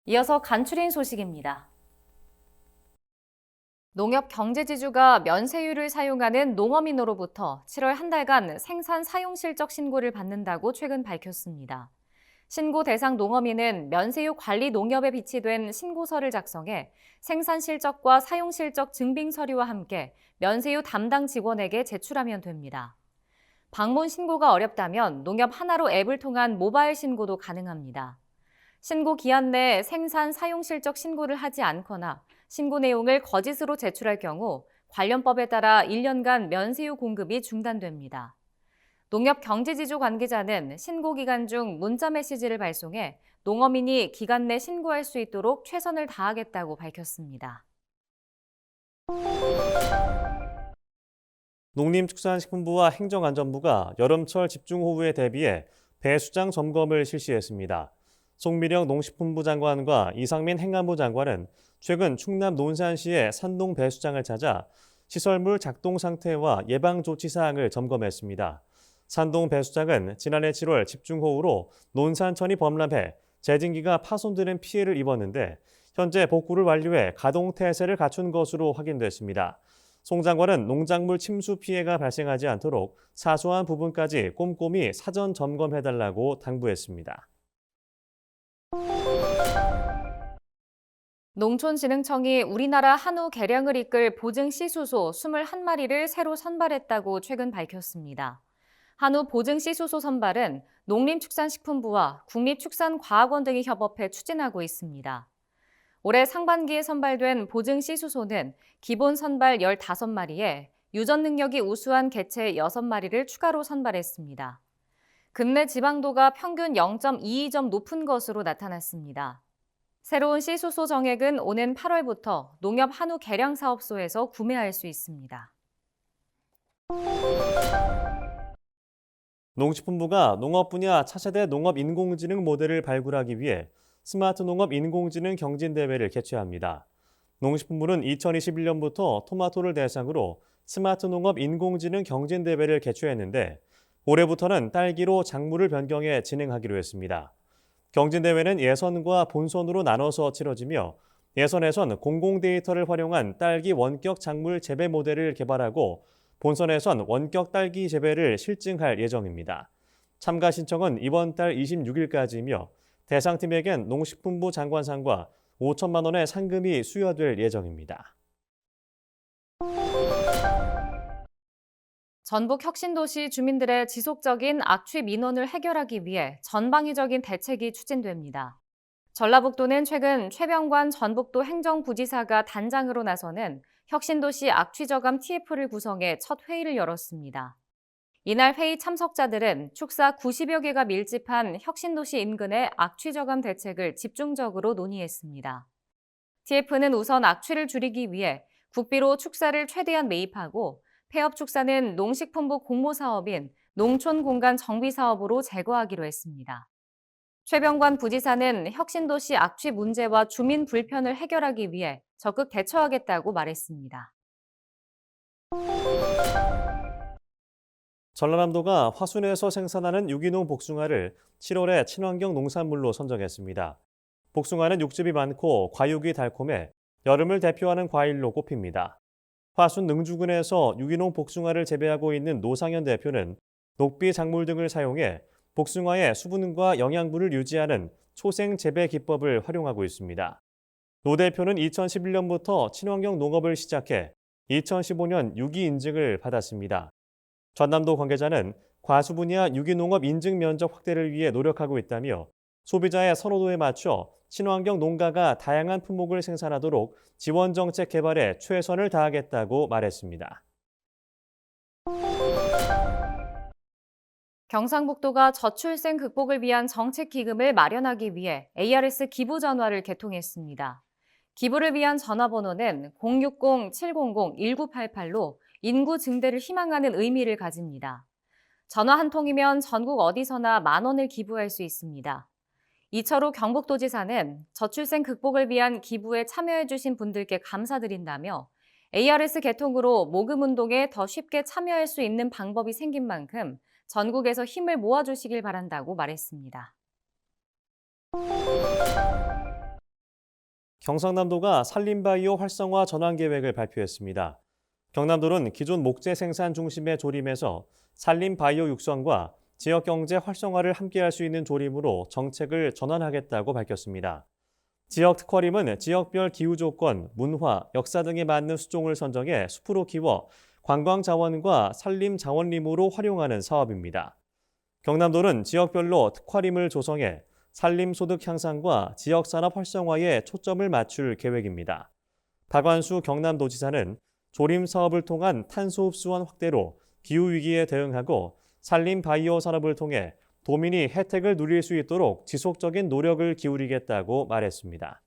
이어서 간추린 소식입니다. 농협 경제지주가 면세율을 사용하는 농어민으로부터 7월 한 달간 생산 사용 실적 신고를 받는다고 최근 밝혔습니다. 신고 대상 농어민은 면세유 관리 농협에 비치된 신고서를 작성해 생산 실적과 사용 실적 증빙 서류와 함께 면세유 담당 직원에게 제출하면 됩니다. 방문 신고가 어렵다면 농협 하나로 앱을 통한 모바일 신고도 가능합니다. 신고 기한 내에 생산 사용 실적 신고를 하지 않거나 신고 내용을 거짓으로 제출할 경우 관련법에 따라 1년간 면세유 공급이 중단됩니다. 농협 경제지주 관계자는 신고 기간 중 문자 메시지를 발송해 농어민이 기간 내 신고할 수 있도록 최선을 다하겠다고 밝혔습니다. 농림축산식품부와 행정안전부가 여름철 집중호우에 대비해 배수장 점검을 실시했습니다. 송미령 농식품부 장관과 이상민 행안부 장관은 최근 충남 논산시의 산동 배수장을 찾아 시설물 작동 상태와 예방 조치 사항을 점검했습니다. 산동 배수장은 지난해 7월 집중호우로 논산천이 범람해 제진기가 파손되는 피해를 입었는데 현재 복구를 완료해 가동 태세를 갖춘 것으로 확인됐습니다. 송 장관은 농작물 침수 피해가 발생하지 않도록 사소한 부분까지 꼼꼼히 사전 점검해달라고 당부했습니다. 농촌진흥청이 우리나라 한우 개량을 이끌 보증씨수소 21마리를 새로 선발했다고 최근 밝혔습니다. 한우 보증씨수소 선발은 농림축산식품부와 국립축산과학원 등이 협업해 추진하고 있습니다. 올해 상반기에 선발된 보증씨수소는 기본 선발 15마리에 유전 능력이 우수한 개체 6마리를 추가로 선발했습니다. 근내 지방도가 평균 0.22점 높은 것으로 나타났습니다. 새로운 씨수소 정액은 오는 8월부터 농협 한우 개량 사업소에서 구매할 수 있습니다. 농식품부가 농업 분야 차세대 농업 인공지능 모델을 발굴하기 위해 스마트 농업 인공지능 경진대회를 개최합니다. 농식품부는 2021년부터 토마토를 대상으로 스마트 농업 인공지능 경진대회를 개최했는데 올해부터는 딸기로 작물을 변경해 진행하기로 했습니다. 경진대회는 예선과 본선으로 나눠서 치러지며 예선에선 공공 데이터를 활용한 딸기 원격 작물 재배 모델을 개발하고 본선에선 원격 딸기 재배를 실증할 예정입니다. 참가 신청은 이번 달 26일까지이며 대상팀에겐 농식품부 장관상과 5천만 원의 상금이 수여될 예정입니다. 전북 혁신도시 주민들의 지속적인 악취 민원을 해결하기 위해 전방위적인 대책이 추진됩니다. 전라북도는 최근 최병관 전북도 행정부지사가 단장으로 나서는 혁신도시 악취저감 TF를 구성해 첫 회의를 열었습니다. 이날 회의 참석자들은 축사 90여 개가 밀집한 혁신도시 인근의 악취저감 대책을 집중적으로 논의했습니다. TF는 우선 악취를 줄이기 위해 국비로 축사를 최대한 매입하고 폐업 축사는 농식품부 공모사업인 농촌공간 정비사업으로 제거하기로 했습니다. 최병관 부지사는 혁신도시 악취 문제와 주민 불편을 해결하기 위해 적극 대처하겠다고 말했습니다. 전라남도가 화순에서 생산하는 유기농 복숭아를 7월에 친환경 농산물로 선정했습니다. 복숭아는 육즙이 많고 과육이 달콤해 여름을 대표하는 과일로 꼽힙니다. 화순 능주군에서 유기농 복숭아를 재배하고 있는 노상현 대표는 녹비 작물 등을 사용해 복숭아의 수분과 영양분을 유지하는 초생 재배 기법을 활용하고 있습니다. 노 대표는 2011년부터 친환경 농업을 시작해 2015년 유기 인증을 받았습니다. 전남도 관계자는 과수분야 유기농업 인증 면적 확대를 위해 노력하고 있다며 소비자의 선호도에 맞춰 친환경 농가가 다양한 품목을 생산하도록 지원 정책 개발에 최선을 다하겠다고 말했습니다. 경상북도가 저출생 극복을 위한 정책 기금을 마련하기 위해 ARS 기부 전화를 개통했습니다. 기부를 위한 전화번호는 060-700-1988로 인구 증대를 희망하는 의미를 가집니다. 전화 한 통이면 전국 어디서나 10,000원을 기부할 수 있습니다. 이철우 경북도지사는 저출생 극복을 위한 기부에 참여해주신 분들께 감사드린다며 ARS 개통으로 모금 운동에 더 쉽게 참여할 수 있는 방법이 생긴 만큼 전국에서 힘을 모아주시길 바란다고 말했습니다. 경상남도가 산림바이오 활성화 전환 계획을 발표했습니다. 경남도는 기존 목재 생산 중심의 조림에서 산림바이오 육성과 지역경제 활성화를 함께할 수 있는 조림으로 정책을 전환하겠다고 밝혔습니다. 지역 특화림은 지역별 기후 조건, 문화, 역사 등에 맞는 수종을 선정해 숲으로 키워 관광 자원과 산림 자원림으로 활용하는 사업입니다. 경남도는 지역별로 특화림을 조성해 산림 소득 향상과 지역 산업 활성화에 초점을 맞출 계획입니다. 박완수 경남도지사는 조림 사업을 통한 탄소 흡수원 확대로 기후 위기에 대응하고 산림 바이오 산업을 통해 도민이 혜택을 누릴 수 있도록 지속적인 노력을 기울이겠다고 말했습니다.